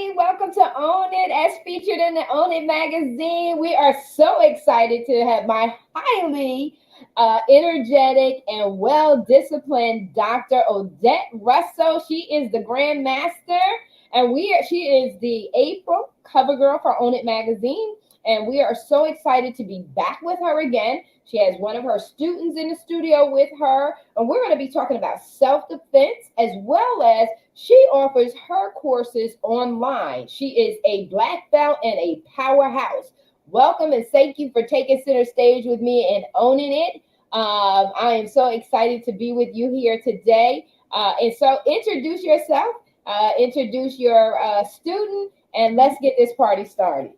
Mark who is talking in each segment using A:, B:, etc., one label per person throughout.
A: everybody. Welcome to Own It, as featured in the Own It magazine. We are so excited to have my highly energetic and well-disciplined Dr. Odette Russell. She is the Grandmaster, and she is the April CoverGirl for Own It magazine. And we are so excited to be back with her again. She has one of her students in the studio with her, and we're going to be talking about self-defense, as well as she offers her courses online. She is a black belt and a powerhouse. Welcome, and thank you for taking center stage with me and owning it. I am so excited to be with you here today. And so introduce yourself, introduce your student, and let's get this party started.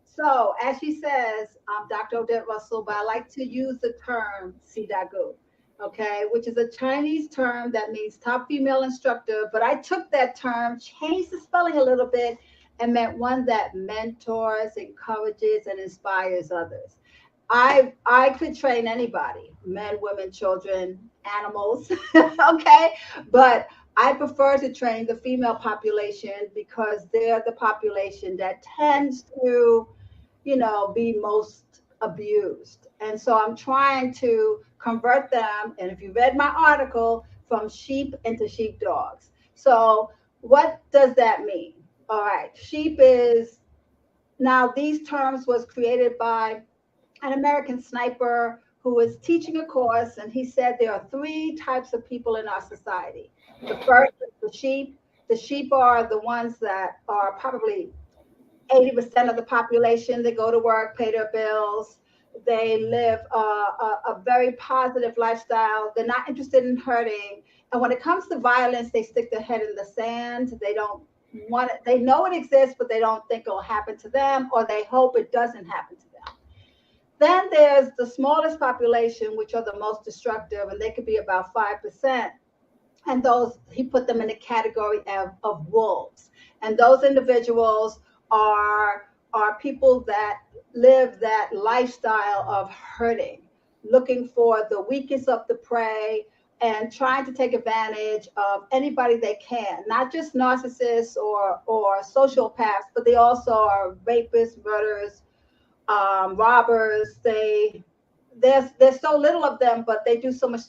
B: So, as she says, I'm Dr. Odette Russell, but I like to use the term SiDaGoo, okay, which is a Chinese term that means top female instructor. But I took that term, changed the spelling a little bit, and meant one that mentors, encourages, and inspires others. I could train anybody, men, women, children, animals, okay, but I prefer to train the female population because they're the population that tends to be most abused. And so I'm trying to convert them. And if you read my article, from sheep into sheepdogs. So what does that mean? All right. Now these terms was created by an American sniper who was teaching a course. And he said there are three types of people in our society. The first is the sheep. The sheep are the ones that are probably 80% of the population. They go to work, pay their bills. They live a very positive lifestyle. They're not interested in hurting. And when it comes to violence, they stick their head in the sand. They don't want it. They know it exists, but they don't think it'll happen to them, or they hope it doesn't happen to them. Then there's the smallest population, which are the most destructive, and they could be about 5%. And those, he put them in the category of wolves. And those individuals are people that live that lifestyle of hurting, looking for the weakest of the prey and trying to take advantage of anybody they can, not just narcissists or sociopaths, but they also are rapists, murderers, robbers. There's so little of them, but they do so much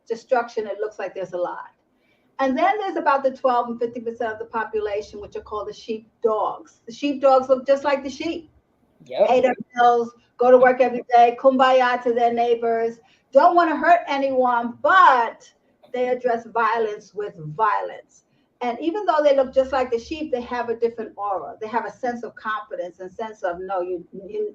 B: destruction, it looks like there's a lot. And then there's about the 12 and 50% of the population, which are called the sheepdogs. The sheepdogs look just like the sheep. Yep. Pay their bills, go to work every day, kumbaya to their neighbors, don't want to hurt anyone, but they address violence with violence. And even though they look just like the sheep, they have a different aura. They have a sense of confidence and sense of, no,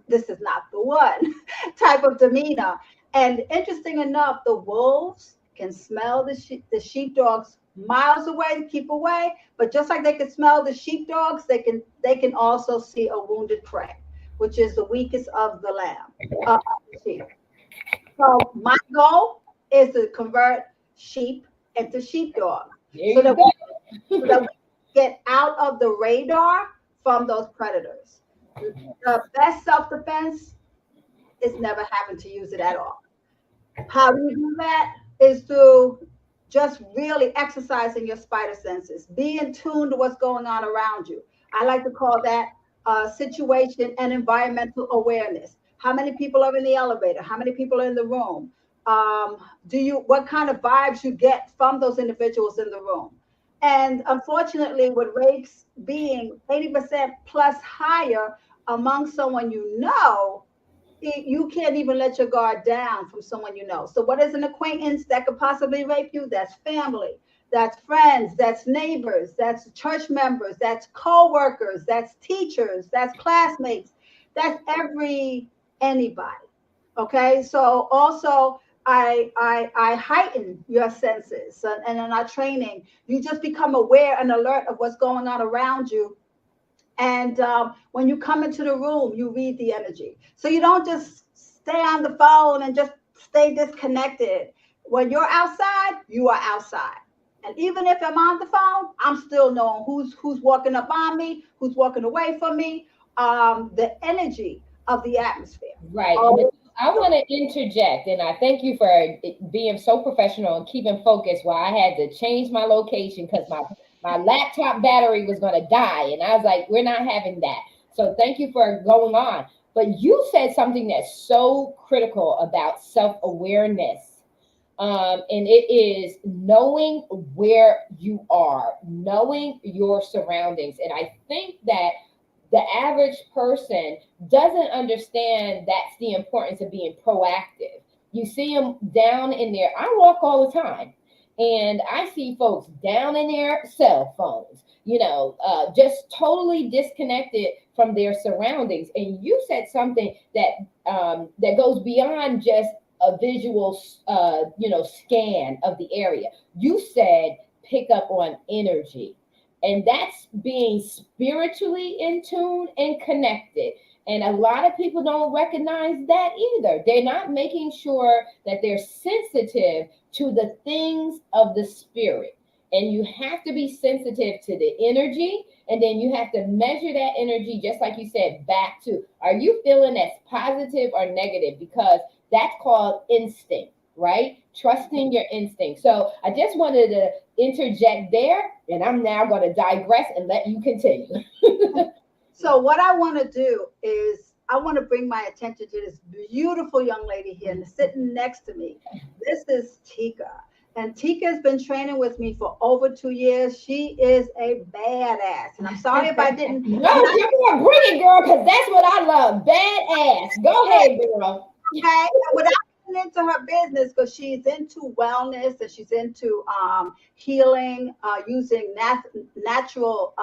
B: this is not the one type of demeanor. And interesting enough, the wolves can smell the sheepdogs miles away to keep away, but just like they can smell the sheepdogs, they can also see a wounded prey, which is the weakest of the lamb, sheep. So my goal is to convert sheep into sheepdog, so that we get out of the radar from those predators. The best self-defense is never having to use it at all. How do you do that? Is through just really exercising your spider senses. Be in tune to what's going on around you. I like to call that situation and environmental awareness. How many people are in the elevator? How many people are in the room? What kind of vibes you get from those individuals in the room? And unfortunately, with rates being 80% plus higher among someone you know, you can't even let your guard down from someone you know. So what is an acquaintance that could possibly rape you? That's family, that's friends, that's neighbors, that's church members, that's co-workers, that's teachers, that's classmates, that's anybody. Okay, so also I heighten your senses, and in our training, you just become aware and alert of what's going on around you. And when you come into the room, you read the energy. So you don't just stay on the phone and just stay disconnected. When you're outside, you are outside. And even if I'm on the phone, I'm still knowing who's walking up on me, who's walking away from me, the energy of the atmosphere.
A: Right. I want to interject, and I thank you for being so professional and keeping focused while I had to change my location because my my laptop battery was going to die. And I was like, we're not having that. So thank you for going on. But you said something that's so critical about self-awareness. And it is knowing where you are, knowing your surroundings. And I think that the average person doesn't understand that's the importance of being proactive. You see them down in there. I walk all the time and I see folks down in their cell phones, just totally disconnected from their surroundings. And you said something that goes beyond just a visual, scan of the area. You said pick up on energy. And that's being spiritually in tune and connected. And a lot of people don't recognize that either. They're not making sure that they're sensitive to the things of the spirit. And you have to be sensitive to the energy. And then you have to measure that energy, just like you said, back to, are you feeling that's positive or negative? Because that's called instinct, right? Trusting your instinct. So I just wanted to interject there, and I'm now going to digress and let you continue.
B: So what I want to do is I want to bring my attention to this beautiful young lady here and sitting next to me. This is Tika. And Tika has been training with me for over 2 years. She is a badass. And I'm sorry if I didn't.
A: No, you're going to bring it, girl, because that's what I love. Badass. Go ahead, girl.
B: Okay. Without getting into her business, because she's into wellness and she's into healing, using natural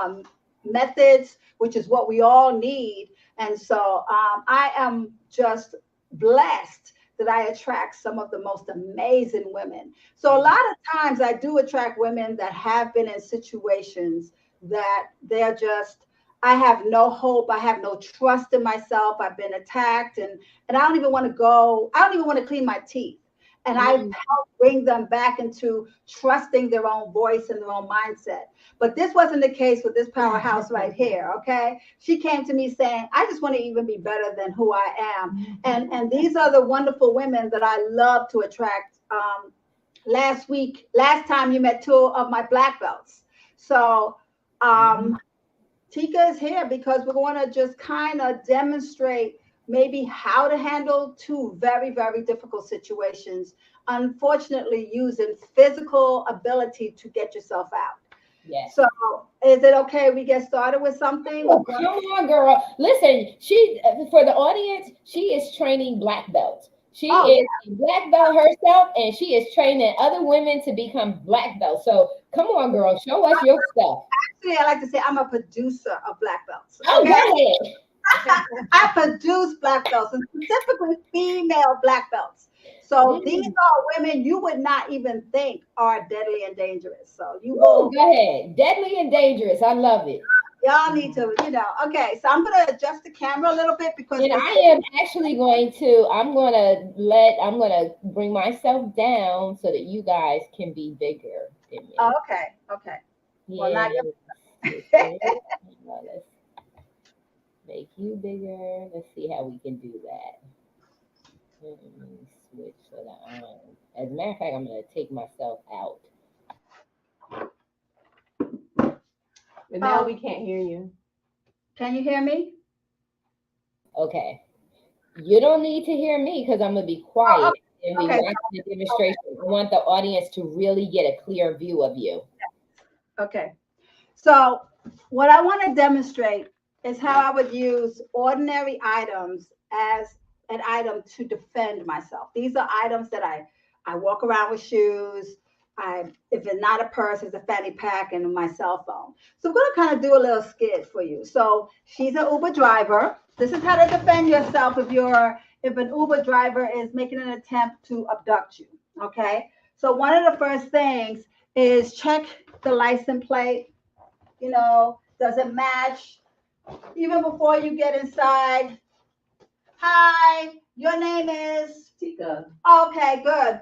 B: methods, which is what we all need. And so I am just blessed that I attract some of the most amazing women. So a lot of times I do attract women that have been in situations that they're just, I have no hope. I have no trust in myself. I've been attacked and I don't even want to go. I don't even want to clean my teeth. And I help bring them back into trusting their own voice and their own mindset. But this wasn't the case with this powerhouse right here, okay? She came to me saying, I just want to even be better than who I am. And these are the wonderful women that I love to attract. Last time you met 2 of my black belts. So Tika is here because we're going to just kind of demonstrate maybe how to handle 2 very, very difficult situations, unfortunately using physical ability to get yourself out.
A: Yes.
B: So is it okay we get started with something?
A: Oh, come on, girl. Listen, for the audience, she is training black belts. She is a black belt herself, and she is training other women to become black belts. So come on, girl, show us your stuff.
B: Actually, I like to say I'm a producer of black belts.
A: Okay? Oh, go ahead.
B: I produce black belts, and specifically female black belts. So these are women you would not even think are deadly and dangerous. So you will
A: go ahead. Deadly and dangerous. I love it.
B: Y'all need to, okay. So I'm gonna adjust the camera a little bit because
A: I am actually going to. I'm gonna bring myself down so that you guys can be bigger than me.
B: Oh, okay. Well, not
A: let's make you bigger. Let's see how we can do that. Let me switch so that as a matter of fact, I'm going to take myself out.
C: And now we can't hear you.
B: Can you hear me?
A: Okay. You don't need to hear me because I'm going to be quiet and be watching the demonstration. I want the audience to really get a clear view of you.
B: Okay. So what I want to demonstrate is how I would use ordinary items as an item to defend myself. These are items that I walk around with shoes. If it's not a purse, it's a fanny pack and my cell phone. So I'm going to kind of do a little skit for you. So she's an Uber driver. This is how to defend yourself if an Uber driver is making an attempt to abduct you. Okay. So one of the first things is check the license plate. Does it match? Even before you get inside. Hi, your name is
C: Tika.
B: Okay, good.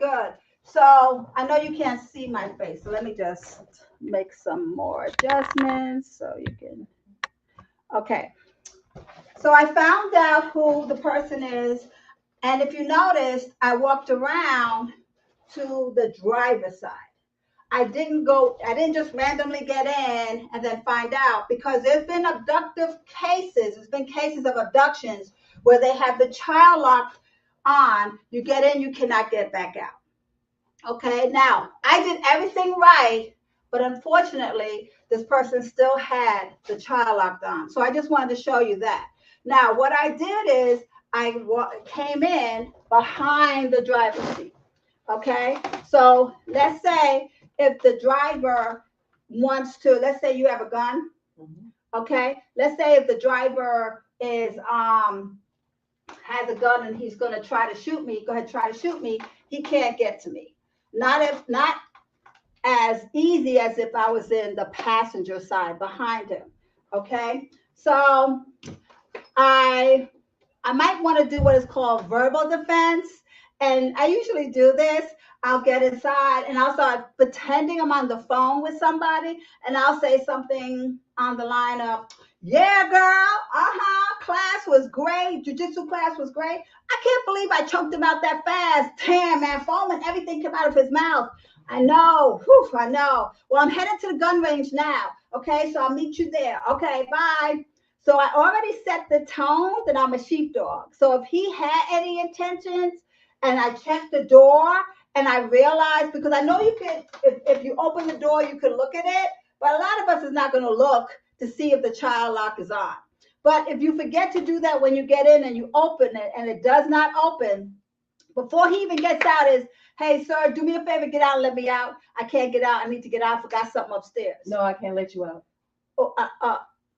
B: So I know you can't see my face, so let me just make some more adjustments so you can. Okay. So I found out who the person is, and if you noticed, I walked around to the driver's side. I didn't just randomly get in and then find out, because there's been abductive cases. There's been cases of abductions where they have the child locked on. You get in, you cannot get back out. Okay, now I did everything right, but unfortunately, this person still had the child locked on. So I just wanted to show you that. Now, what I did is I came in behind the driver's seat. Okay, so let's say if the driver wants to, let's say you have a gun. Okay, let's say if the driver is has a gun and he's going to try to shoot me, go ahead, try to shoot me. He can't get to me. Not as easy as if I was in the passenger side behind him. Okay, so I might want to do what is called verbal defense, and I usually do this. I'll get inside and I'll start pretending I'm on the phone with somebody, and I'll say something on the line of, "Yeah, girl, class was great. Jiu-jitsu class was great. I can't believe I choked him out that fast. Damn, man, foam and everything came out of his mouth. I know. Whew, I know. Well, I'm headed to the gun range now. Okay, so I'll meet you there. Okay, bye." So I already set the tone that I'm a sheepdog. So if he had any intentions and I checked the door and I realized, because I know you can, if you open the door, you can look at it, but a lot of us is not going to look to see if the child lock is on. But if you forget to do that when you get in and you open it and it does not open, before he even gets out is, "Hey, sir, do me a favor, get out and let me out. I can't get out. I need to get out. I forgot something upstairs."
C: No, I can't let you out.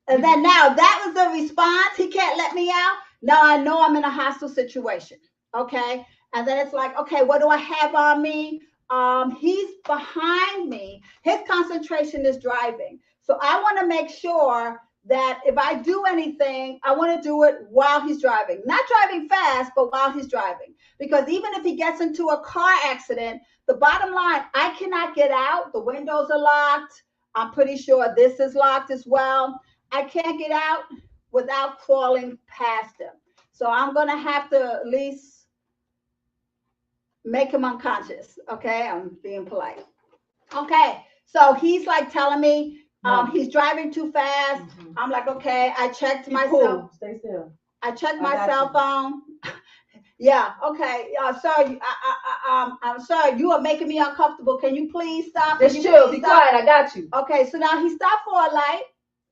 B: And then now that was the response. He can't let me out. Now I know I'm in a hostile situation. Okay. And then it's like, okay, what do I have on me? He's behind me. His concentration is driving. So I want to make sure that if I do anything, I want to do it while he's driving. Not driving fast, but while he's driving. Because even if he gets into a car accident, the bottom line, I cannot get out. The windows are locked. I'm pretty sure this is locked as well. I can't get out without crawling past him. So I'm going to have to at least make him unconscious. Okay, I'm being polite. Okay, so he's like telling me he's driving too fast. I'm like, okay, I checked my
C: Cool. Stay still.
B: I checked my cell phone. Yeah, okay. Sir, I'm sorry, you are making me uncomfortable. Can you please stop?
C: Just chill, be quiet, I got you.
B: Okay, so now he stopped for a light,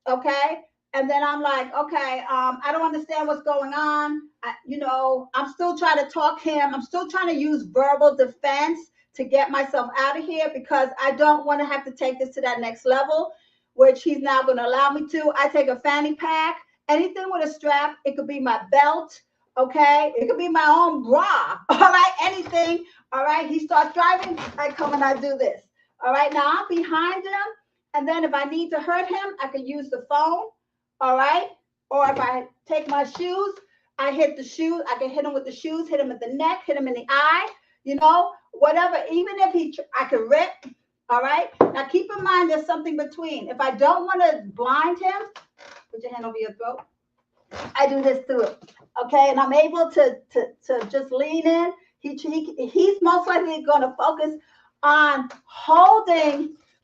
B: okay? And then I'm like, okay, I don't understand what's going on. I'm still trying to talk him. I'm still trying to use verbal defense to get myself out of here, because I don't want to have to take this to that next level, which he's now going to allow me to. I take a fanny pack, anything with a strap. It could be my belt, okay? It could be my own bra, all right? Anything, all right? He starts driving, I come and I do this, all right? Now I'm behind him, and then if I need to hurt him, I can use the phone, all right? Or if I take my shoes, I hit the shoes. I can hit him with the shoes, hit him in the neck, hit him in the eye, whatever. Even if I can rip, all right? Now keep in mind there's something between. If I don't want to blind him, put your hand over your throat. I do this to him, okay? And I'm able to just lean in. He's most likely going to focus on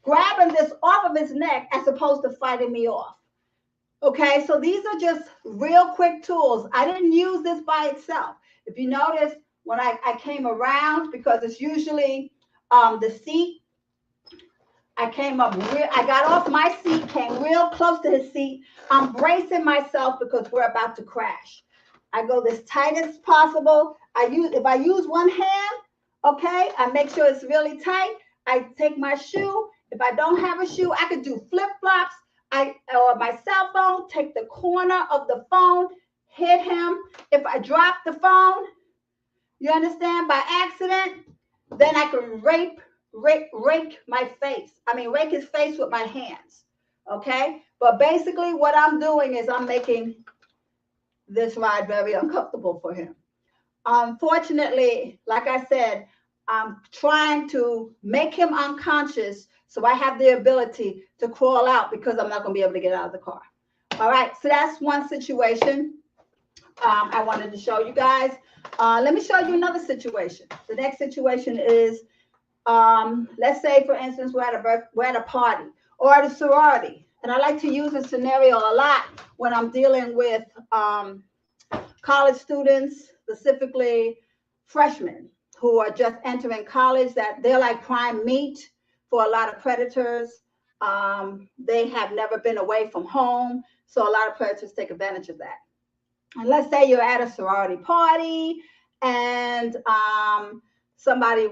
B: grabbing this off of his neck as opposed to fighting me off. Okay, so these are just real quick tools. I didn't use this by itself. If you notice, when I came around, because it's usually the seat, I got off my seat, came real close to his seat. I'm bracing myself because we're about to crash. I go this tight as possible. If I use one hand, okay, I make sure it's really tight. I take my shoe. If I don't have a shoe, I could do flip-flops. Or my cell phone, take the corner of the phone, hit him. If I drop the phone, you understand, by accident, then I can rake his face with my hands, okay? But basically what I'm doing is I'm making this ride very uncomfortable for him. Unfortunately, like I said, I'm trying to make him unconscious so I have the ability to crawl out, because I'm not going to be able to get out of the car. All right, so that's one situation I wanted to show you guys. Let me show you another situation. The next situation is let's say, for instance, we're at a party or at a sorority. And I like to use this scenario a lot when I'm dealing with college students, specifically freshmen who are just entering college, that they're like prime meat for a lot of predators. They have never been away from home, so a lot of predators take advantage of that. And let's say you're at a sorority party and somebody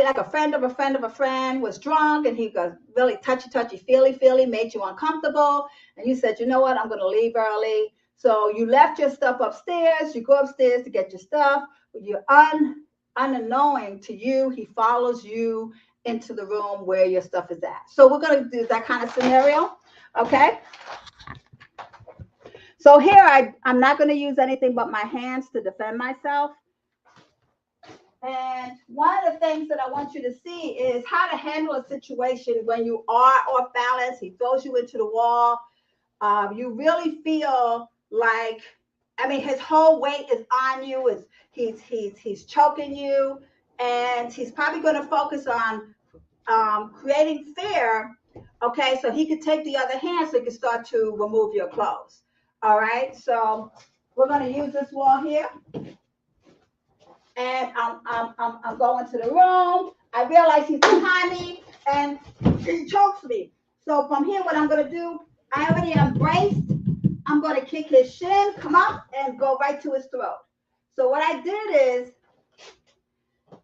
B: like a friend of a friend of a friend was drunk, and he got really touchy, feely, made you uncomfortable. And you said, you know what, I'm going to leave early. So you left your stuff upstairs. You go upstairs to get your stuff. You're unknowing to you, he follows you into the room where your stuff is at. So we're going to do that kind of scenario. Okay. So here I'm not going to use anything but my hands to defend myself. And one of the things that I want you to see is how to handle a situation when you are off balance. He throws you into the wall. You really feel like, I mean, his whole weight is on you. He's choking you, and he's probably going to focus on creating fear. Okay, so he could take the other hand so he can start to remove your clothes. All right, so we're going to use this wall here. And I'm going to the room. I realize he's behind me and he chokes me. So from here, what I'm going to do, I already embraced. I'm going to kick his shin, come up, and go right to his throat. So what I did is,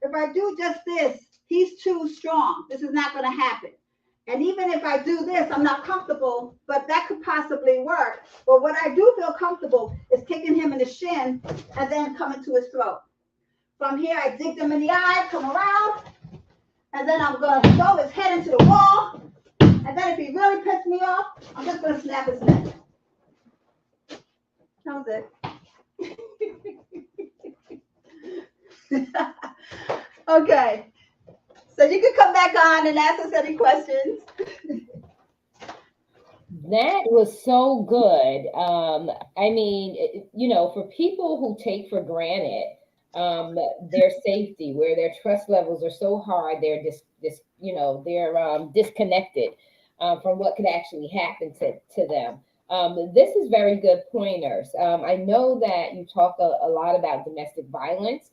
B: if I do just this, he's too strong. This is not going to happen. And even if I do this, I'm not comfortable, but that could possibly work. But what I do feel comfortable is kicking him in the shin and then coming to his throat. From here, I dig them in the eye, come around, and then I'm going to throw his head into the wall. And then if he really pisses me off, I'm just going to snap his neck. That was it. Okay. So you can come back on and ask us any questions.
A: That was so good. I mean, for people who take for granted their safety, where their trust levels are so hard, they're disconnected from what could actually happen to them. This is very good pointers. I know that you talk a lot about domestic violence.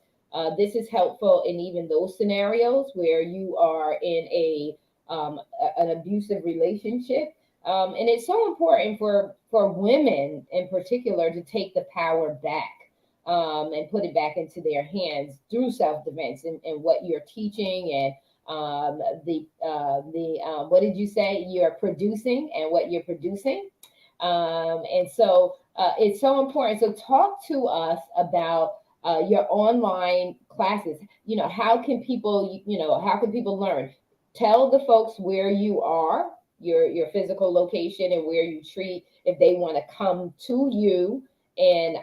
A: This is helpful in even those scenarios where you are in an abusive relationship. And it's so important for women in particular to take the power back. And put it back into their hands through self-defense and what you're teaching and what did you say you're producing and what you're producing. And so it's so important. So talk to us about your online classes. How can people learn? Tell the folks where you are, your physical location, and where you treat if they want to come to you and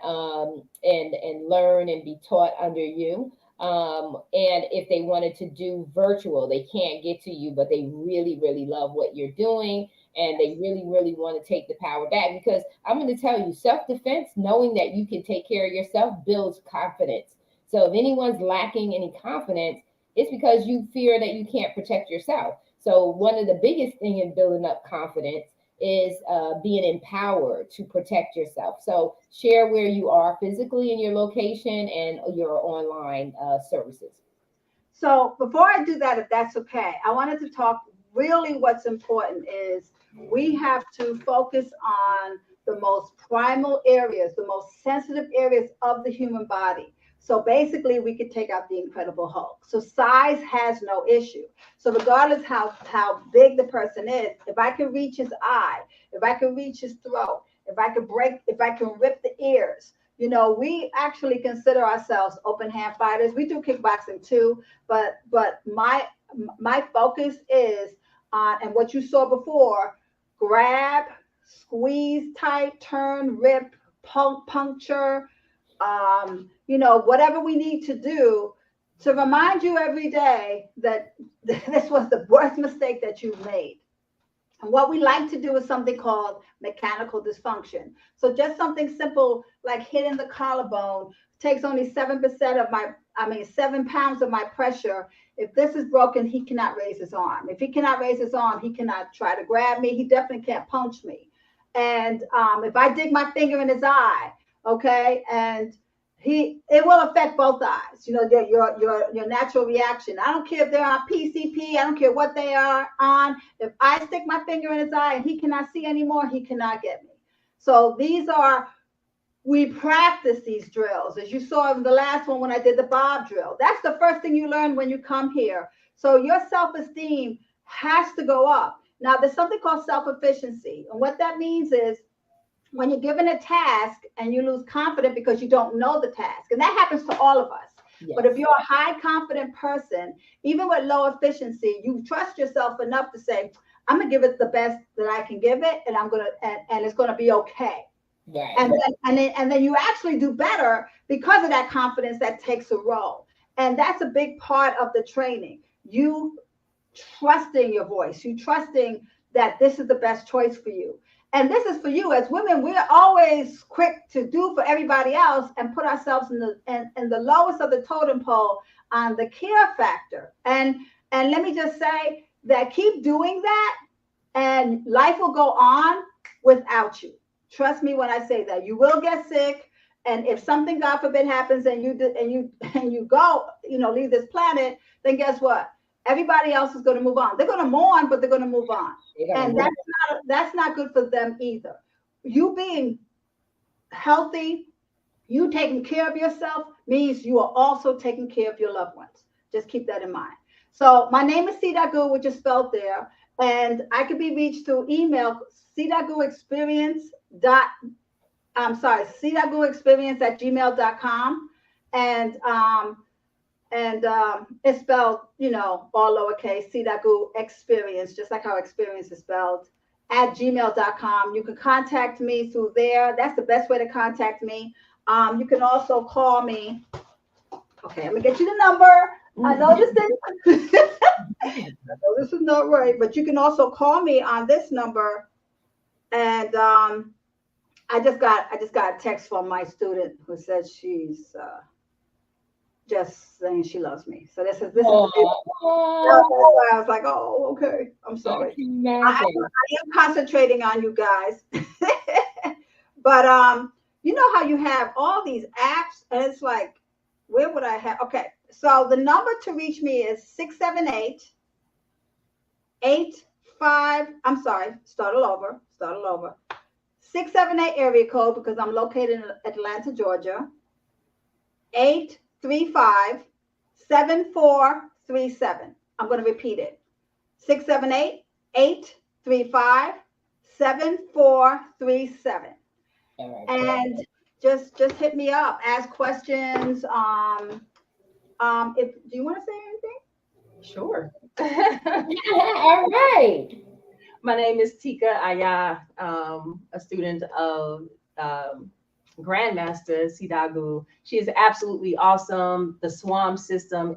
A: learn and be taught under you. And if they wanted to do virtual, they can't get to you, but they really, really love what you're doing. And they really, really want to take the power back, because I'm going to tell you, self-defense, knowing that you can take care of yourself, builds confidence. So if anyone's lacking any confidence, it's because you fear that you can't protect yourself. So one of the biggest things in building up confidence is being empowered to protect yourself. So share where you are physically in your location and your online services.
B: So before I do that, if that's okay, I wanted to talk really what's important is we have to focus on the most primal areas, the most sensitive areas of the human body. So basically, we could take out the Incredible Hulk. So size has no issue. So regardless how big the person is, if I can reach his eye, if I can reach his throat, if I can rip the ears, we actually consider ourselves open hand fighters. We do kickboxing too, but my focus is on, and what you saw before, grab, squeeze tight, turn, rip, puncture, whatever we need to do to remind you every day that this was the worst mistake that you've made. And what we like to do is something called mechanical dysfunction. So just something simple like hitting the collarbone takes only 7% of 7 pounds of my pressure. If this is broken, he cannot raise his arm. If he cannot raise his arm, he cannot try to grab me. He definitely can't punch me. And if I dig my finger in his eye, okay, and it will affect both eyes. You know, your natural reaction. I don't care if they're on PCP. I don't care what they are on. If I stick my finger in his eye and he cannot see anymore, he cannot get me. So we practice these drills, as you saw in the last one when I did the bob drill. That's the first thing you learn when you come here. So your self-esteem has to go up. Now, there's something called self-efficiency. And what that means is when you're given a task and you lose confidence because you don't know the task, and that happens to all of us. Yes. But if you're a high confident person, even with low efficiency, you trust yourself enough to say, I'm gonna give it the best that I can give it, and and it's gonna be okay. Right. And then you actually do better because of that confidence that takes a role. And that's a big part of the training. You trusting your voice, you trusting that this is the best choice for you. And this is for you. As women, we're always quick to do for everybody else and put ourselves in the lowest of the totem pole on the care factor. And let me just say that keep doing that and life will go on without you. Trust me when I say that. You will get sick, and if something, God forbid, happens and you go, leave this planet, then guess what? Everybody else is going to move on. They're going to mourn, but they're going to move on, and that's not good for them either. You being healthy, you taking care of yourself means you are also taking care of your loved ones. Just keep that in mind. So my name is SiDaGoo, which is spelled there, and I can be reached through email SiDaGooExperience@gmail.com, and it's spelled, all lowercase, SiDaGoo Experience, just like how experience is spelled, @gmail.com. You can contact me through there. That's the best way to contact me. You can also call me. Okay, I'm gonna get you the number. I know this is not right, but you can also call me on this number. And I just got a text from my student who says she's just saying she loves me. So this is that's why I was like, oh, okay, I'm sorry. I am concentrating on you guys. But you know how you have all these apps and it's like, where would I have? Okay, so the number to reach me is 678-85. I'm sorry, start all over. 678 area code, because I'm located in Atlanta, Georgia. 835-7437. I'm going to repeat it. 678-835-7437. And just hit me up. Ask questions. Do you want to say anything?
C: Sure.
A: All right.
C: My name is Tika Aya, a student of Grandmasters, SiDaGoo. She is absolutely awesome. The Swam system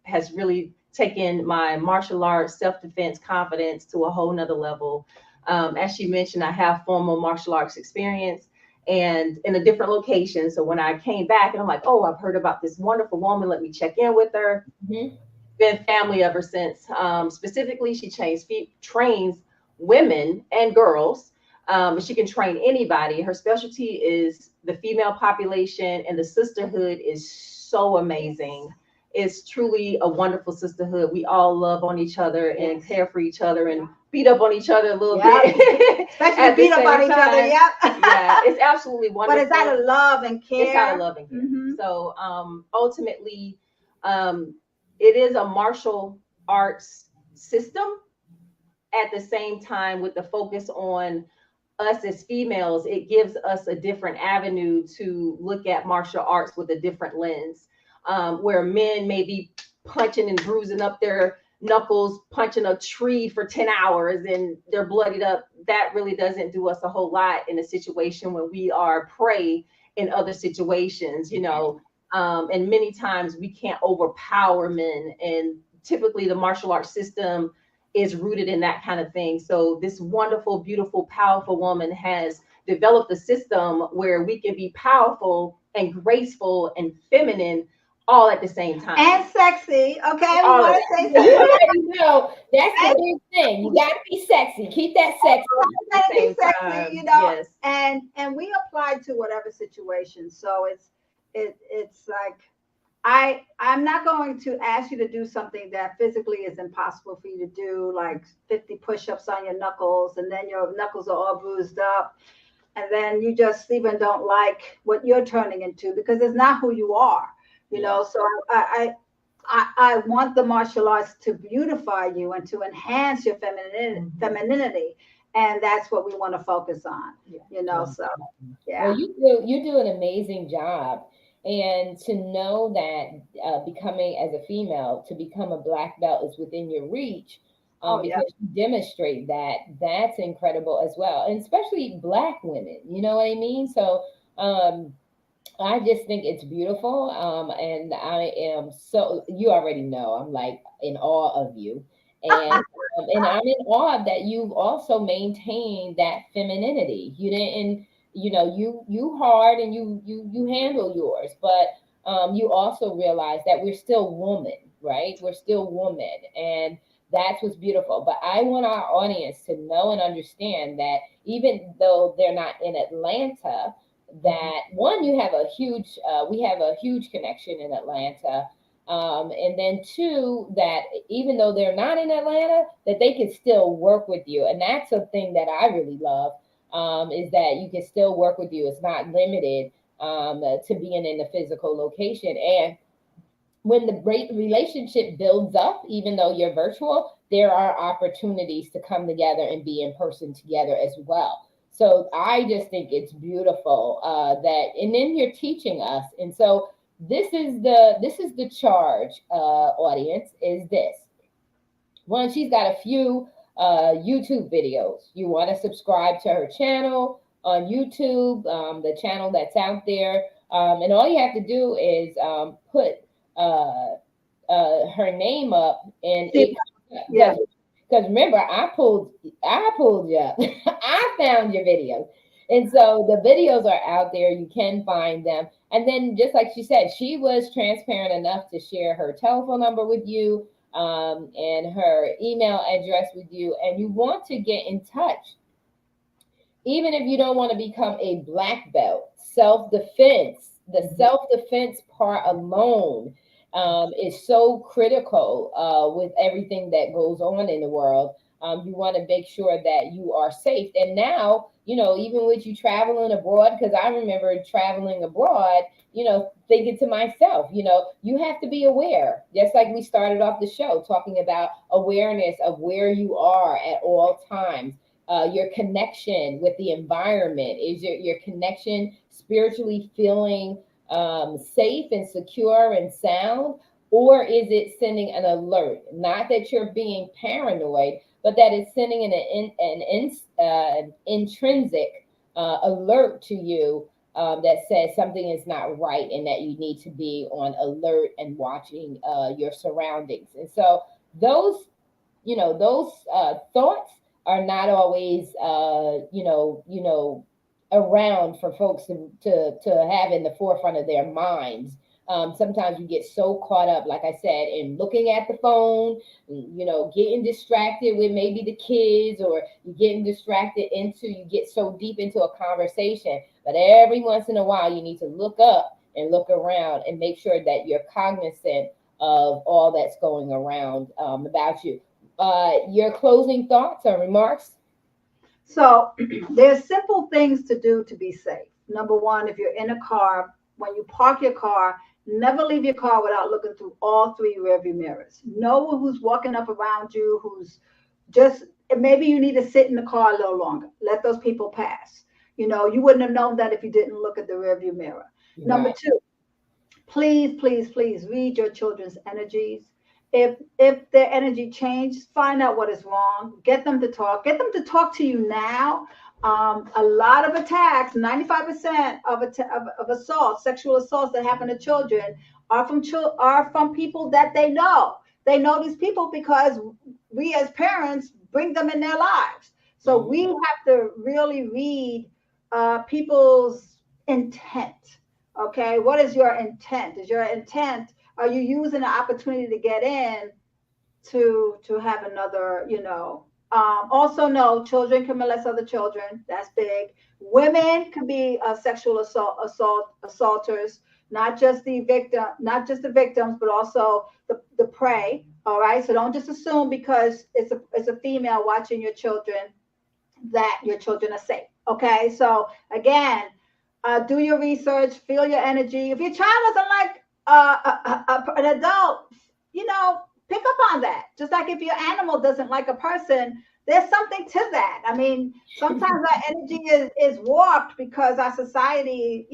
C: has really taken my martial arts, self-defense confidence to a whole nother level. As she mentioned, I have formal martial arts experience and in a different location. So when I came back and I'm like, oh, I've heard about this wonderful woman, let me check in with her. Mm-hmm. Been family ever since. Specifically, she trains women and girls. She can train anybody. Her specialty is the female population, and the sisterhood is so amazing. It's truly a wonderful sisterhood. We all love on each other and care for each other and beat up on each other a little bit.
B: Especially beat up on each other. Yeah.
C: Yeah, it's absolutely wonderful.
B: But it's out of love and care.
C: It's out of love and care. Mm-hmm. So ultimately, it is a martial arts system. At the same time, with the focus on us as females, it gives us a different avenue to look at martial arts with a different lens, where men may be punching and bruising up their knuckles, punching a tree for 10 hours and they're bloodied up. That really doesn't do us a whole lot in a situation when we are prey in other situations, and many times we can't overpower men. And typically the martial arts system is rooted in that kind of thing. So this wonderful, beautiful, powerful woman has developed a system where we can be powerful and graceful and feminine all at the same time.
B: And sexy, okay? We
C: All of
B: want
C: it.
B: to say
A: You
B: sexy.
A: already know that's the big thing. You gotta be sexy. Keep that sexy.
B: Gotta be
C: Same
B: sexy,
C: time,
B: you know.
C: yes.
B: And we apply to whatever situation. So it's like I'm not going to ask you to do something that physically is impossible for you to do, like 50 push-ups on your knuckles, and then your knuckles are all bruised up, and then you just even don't like what you're turning into because it's not who you are, you know. So I want the martial arts to beautify you and to enhance your femininity, and that's what we want to focus on, you know. So yeah.
A: Well, you do an amazing job. And to know that becoming as a female, to become a black belt is within your reach, because you demonstrate that, that's incredible as well. And especially black women, you know what I mean? So I just think it's beautiful. And I am so, you already know, I'm like in awe of you. And I'm in awe that you've also maintained that femininity. You didn't, you know, you hard and you handle yours, but you also realize that we're still woman, right? We're still woman, and that's what's beautiful. But I want our audience to know and understand that even though they're not in Atlanta, that one, you have a huge, we have a huge connection in Atlanta. And then two, that even though they're not in Atlanta, that they can still work with you. And that's a thing that I really love, is that you can still work with you. It's not limited to being in a physical location. And when the relationship builds up, even though you're virtual, there are opportunities to come together and be in person together as well. So I just think it's beautiful that, and then you're teaching us. And so this is the charge, audience, is this. One, she's got a few YouTube videos. You want to subscribe to her channel on YouTube, the channel that's out there. And all you have to do is put her name up, and it, because remember, I pulled you up. I found your videos. And so the videos are out there. You can find them. And then just like she said, she was transparent enough to share her telephone number with you, and her email address with you. And you want to get in touch. Even if you don't want to become a black belt, self-defense, the self-defense part alone is so critical with everything that goes on in the world. You want to make sure that you are safe. And now, you know, even with you traveling abroad, because I remember traveling abroad, you know, thinking to myself, you know, you have to be aware, just like we started off the show talking about awareness of where you are at all times. Your connection with the environment, is your connection spiritually feeling safe and secure and sound, or is it sending an alert? Not that you're being paranoid, but that it's sending an intrinsic alert to you that says something is not right and that you need to be on alert and watching your surroundings. And so those, you know, those thoughts are not always, around for folks to have in the forefront of their minds. Sometimes you get so caught up, like I said, in looking at the phone, you know, getting distracted with maybe the kids, or you're getting distracted you get so deep into a conversation. But every once in a while, you need to look up and look around and make sure that you're cognizant of all that's going around about you. Your closing thoughts or remarks?
B: So there's simple things to do to be safe. Number one, if you're in a car, when you park your car, never leave your car without looking through all three rearview mirrors. Know who's walking up around you, who's just, maybe you need to sit in the car a little longer. Let those people pass. You know, you wouldn't have known that if you didn't look at the rearview mirror. Right. Number two, please, please, please read your children's energies. If their energy changes, find out what is wrong. Get them to talk to you now. A lot of attacks, 95% of assaults, sexual assaults that happen to children are from people that they know. They know these people because we as parents bring them in their lives. So we have to really read people's intent. Okay, what is your intent? Is your intent, are you using the opportunity to get in to have another, also no, children can molest other children. That's big. Women can be sexual assaulters, not just the victims, but also the prey. All right. So don't just assume because it's a female watching your children that your children are safe. Okay. So again, do your research, feel your energy. If your child doesn't like an adult, pick up on that. Just like if your animal doesn't like a person, there's something to that. I mean, sometimes our energy is warped because our society,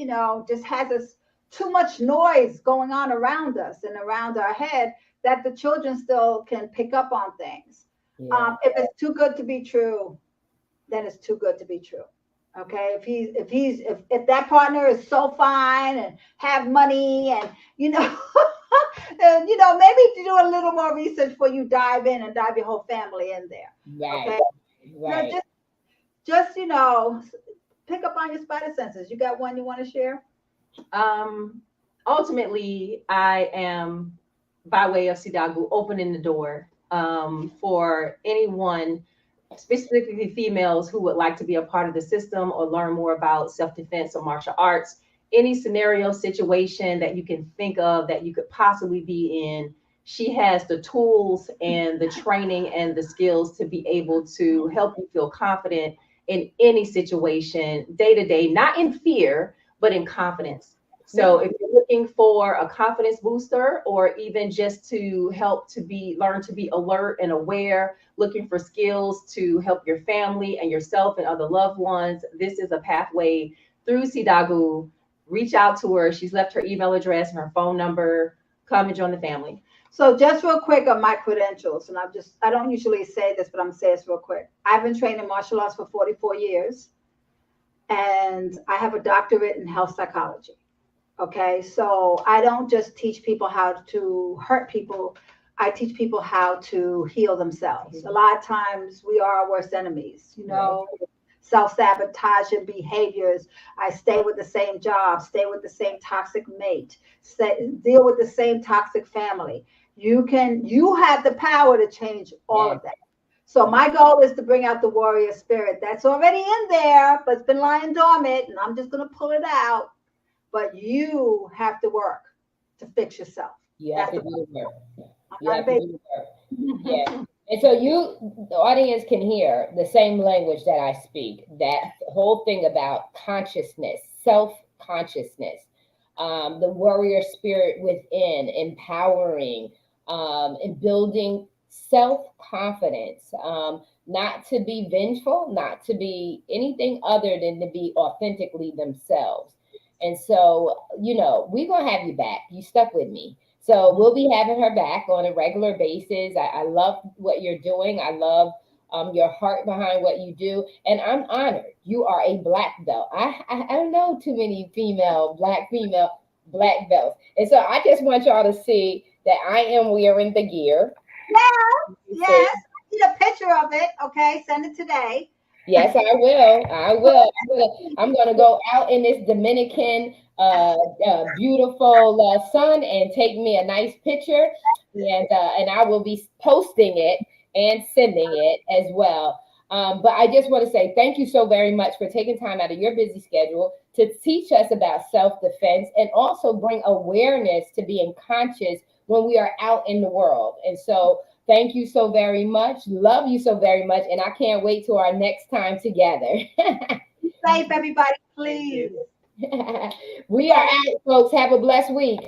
B: just has us too much noise going on around us and around our head that the children still can pick up on things. Yeah. If it's too good to be true, then it's too good to be true. Okay, if that partner is so fine and have money and and, maybe to do a little more research before you dive in and dive your whole family in there. Right. Okay. Right. Just pick up on your spider senses. You got one you want to share?
C: Ultimately, I am, by way of SiDaGoo, opening the door for anyone, specifically females, who would like to be a part of the system or learn more about self-defense or martial arts. Any scenario, situation that you can think of that you could possibly be in, she has the tools and the training and the skills to be able to help you feel confident in any situation, day to day, not in fear, but in confidence. So if you're looking for a confidence booster, or even just to help learn to be alert and aware, looking for skills to help your family and yourself and other loved ones, this is a pathway through SiDaGoo. Reach out to her. She's left her email address and her phone number. Come and join the family.
B: So just real quick on my credentials, and I don't usually say this, but I'm saying this real quick. I've been trained in martial arts for 44 years, and I have a doctorate in health psychology. Okay, so I don't just teach people how to hurt people. I teach people how to heal themselves. A lot of times we are our worst enemies, self-sabotaging behaviors. I stay with the same job, stay with the same toxic mate, deal with the same toxic family. You have the power to change all of that. So my goal is to bring out the warrior spirit that's already in there, but it's been lying dormant, and I'm just going to pull it out. But you have to work to fix yourself.
A: You have to do the work. Yeah. And so the audience can hear the same language that I speak, that whole thing about consciousness, self-consciousness, the warrior spirit within, empowering, and building self-confidence, not to be vengeful, not to be anything other than to be authentically themselves. And so, we're going to have you back. You stuck with me. So we'll be having her back on a regular basis. I love what you're doing. I love your heart behind what you do. And I'm honored. You are a black belt. I don't know too many black belts. And so I just want y'all to see that I am wearing the gear.
B: Yes. I need a picture of it. Okay. Send it today.
A: Yes, I will. I'm going to go out in this Dominican beautiful sun and take me a nice picture, and I will be posting it and sending it as well. But I just want to say thank you so very much for taking time out of your busy schedule to teach us about self-defense and also bring awareness to being conscious when we are out in the world. And so thank you so very much. Love you so very much. And I can't wait till our next time together.
B: Be safe, everybody, please.
A: We are out, folks. Have a blessed week.